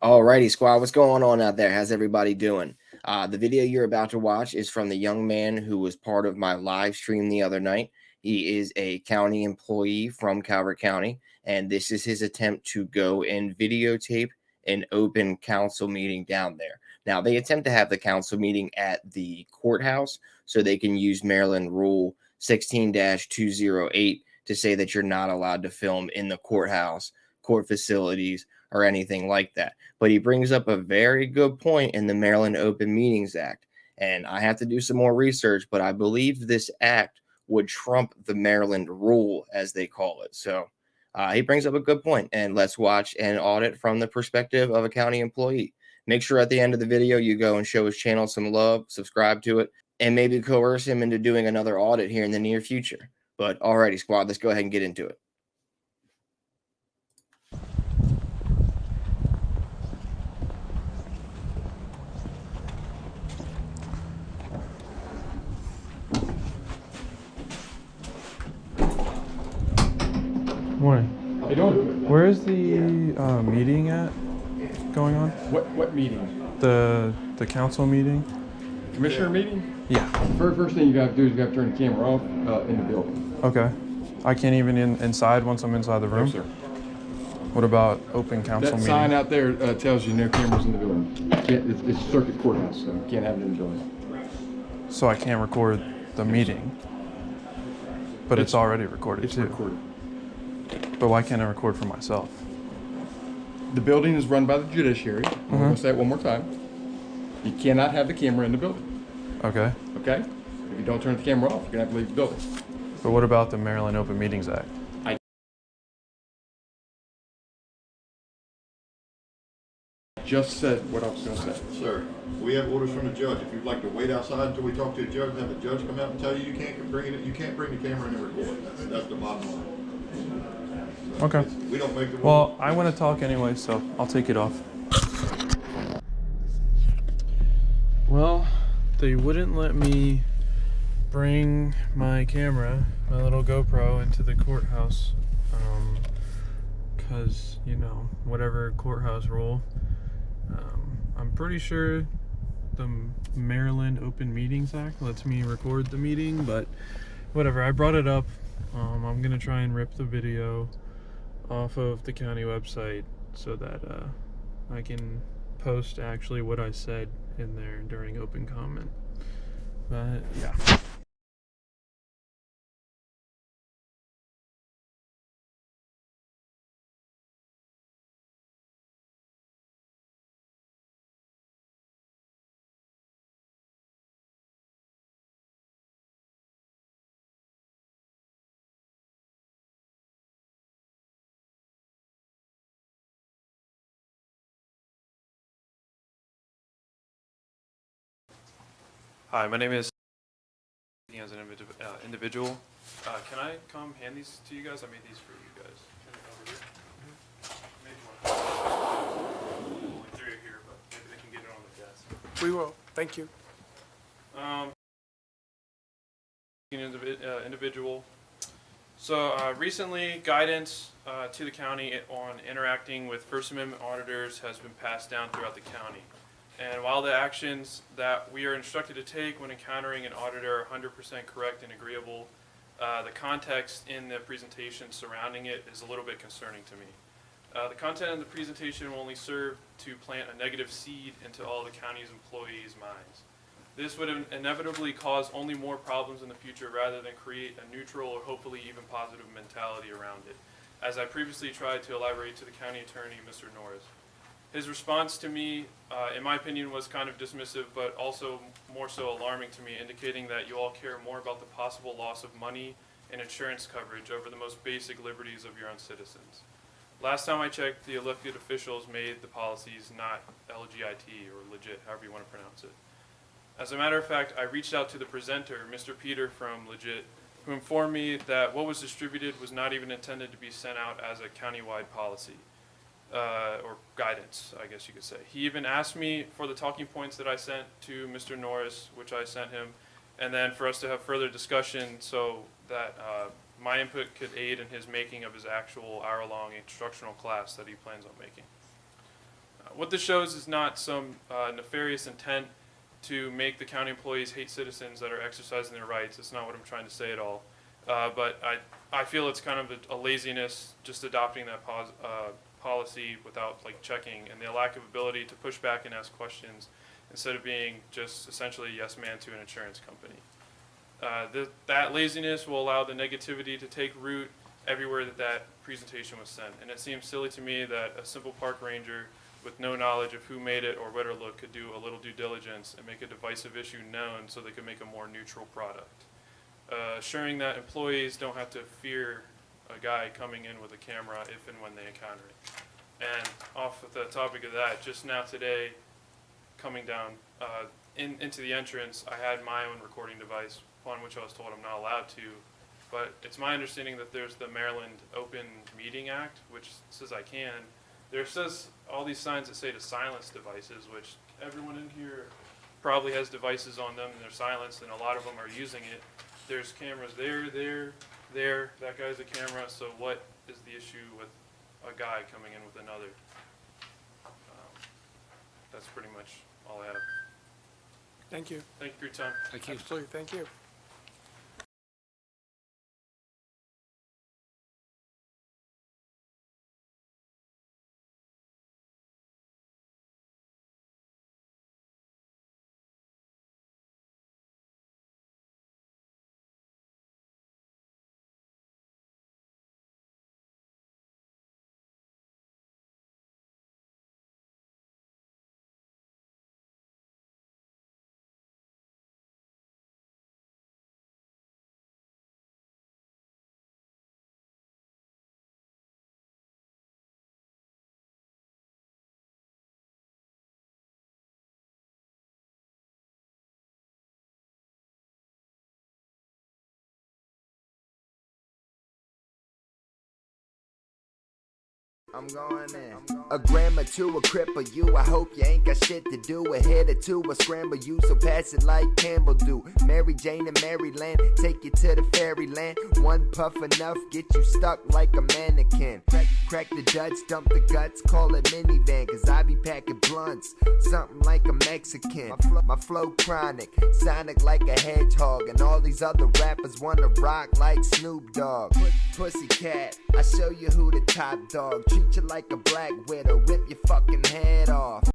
Alrighty, squad, what's going on out there? How's everybody doing? The video you're about to watch is from the young man who was part of my live stream the other night. He is a county employee from Calvert County, and this is his attempt to go and videotape an open council meeting down there. Now, they attempt to have the council meeting at the courthouse so they can use Maryland Rule 16-208 to say that you're not allowed to film in the courthouse, court facilities, or anything like that. But he brings up a very good point in the Maryland Open Meetings Act. And I have to do some more research, but I believe this act would trump the Maryland rule, as they call it. So he brings up a good point, and let's watch an audit from the perspective of a county employee. Make sure at the end of the video you go and show his channel some love, subscribe to it, and maybe coerce him into doing another audit here in the near future. But alrighty, squad, let's go ahead and get into it. Morning. How you doing? Where is the meeting at going on? What meeting? The council meeting? Commissioner meeting? Yeah. First thing you gotta do is you gotta turn the camera off in the building. Okay. I can't even inside once I'm inside the room? No, sir. What about open council That meeting? sign out there tells you no cameras in the building. It's circuit courthouse, so you can't have it in the building. So I can't record the meeting? But it's already recorded It's too. recorded. But why can't I record for myself? The building is run by the judiciary. I'm gonna say it one more time. You cannot have the camera in the building, Okay. okay? If you don't turn the camera off, you're gonna have to leave the building. But what about the Maryland Open Meetings Act? Just said what I was gonna say. Sir, we have orders from the judge. If you'd like to wait outside until we talk to the judge, and have the judge come out and tell you you can't bring it, you can't bring the camera in and record. That's the bottom line. So Okay. we don't make the rules. Well, I want to talk anyway, so I'll take it off. Well, they wouldn't let me bring my camera, my little GoPro, into the courthouse. Because, you know, whatever courthouse rule. I'm pretty sure the Maryland Open Meetings Act lets me record the meeting, but whatever. I brought it up. I'm going to try and rip the video off of the county website so that I can post actually what I said in there during open comment. But yeah. Hi, my name is as an individual. Can I come hand these to you guys? I made these for you guys. Over here. Maybe only three are here, but maybe they can get it on the desk. We will. Thank you. Individual. So recently, guidance to the county on interacting with First Amendment auditors has been passed down throughout the county. And while the actions that we are instructed to take when encountering an auditor are 100% correct and agreeable, the context in the presentation surrounding it is a little bit concerning to me. The content of the presentation will only serve to plant a negative seed into all the county's employees' minds. This would inevitably cause only more problems in the future rather than create a neutral or hopefully even positive mentality around it, as I previously tried to elaborate to the county attorney, Mr. Norris. His response to me, in my opinion, was kind of dismissive, but also more so alarming to me, indicating that you all care more about the possible loss of money and insurance coverage over the most basic liberties of your own citizens. Last time I checked, the elected officials made the policies not LGIT or legit, however you want to pronounce it. As a matter of fact, I reached out to the presenter, Mr. Peter from Legit, who informed me that what was distributed was not even intended to be sent out as a countywide policy. Or guidance, I guess you could say. He even asked me for the talking points that I sent to Mr. Norris, which I sent him, and then for us to have further discussion so that my input could aid in his making of his actual hour-long instructional class that he plans on making. What this shows is not some nefarious intent to make the county employees hate citizens that are exercising their rights. That's not what I'm trying to say at all. But I feel it's kind of a laziness just adopting that policy without like checking, and the lack of ability to push back and ask questions instead of being just essentially a yes man to an insurance company. That laziness will allow the negativity to take root everywhere that presentation was sent. And it seems silly to me that a simple park ranger with no knowledge of who made it or what it looked could do a little due diligence and make a divisive issue known so they could make a more neutral product. Assuring that employees don't have to fear a guy coming in with a camera if and when they encounter it. And off of the topic of that, just now today, coming down into the entrance, I had my own recording device, upon which I was told I'm not allowed to. But it's my understanding that there's the Maryland Open Meeting Act, which says I can. There says all these signs that say to silence devices, which everyone in here probably has devices on them and they're silenced, and a lot of them are using it. There's cameras there, that guy's a camera, so what is the issue with a guy coming in with another? That's pretty much all I have. Thank you. Thank you for your time. Thank you. Absolutely, thank you. I'm going in. A grandma to a cripple you. I hope you ain't got shit to do. A hit or two, a scramble you. So pass it like Campbell do. Mary Jane and Maryland, take you to the fairyland. One puff enough, get you stuck like a mannequin. Crack the Dutch, dump the guts, call it minivan. Cause I be packing blunts, something like a Mexican. My flow chronic, sonic like a hedgehog. And all these other rappers wanna rock like Snoop Dogg. Pussycat, I show you who the top dog. Treat you like a black widow, rip your fucking head off.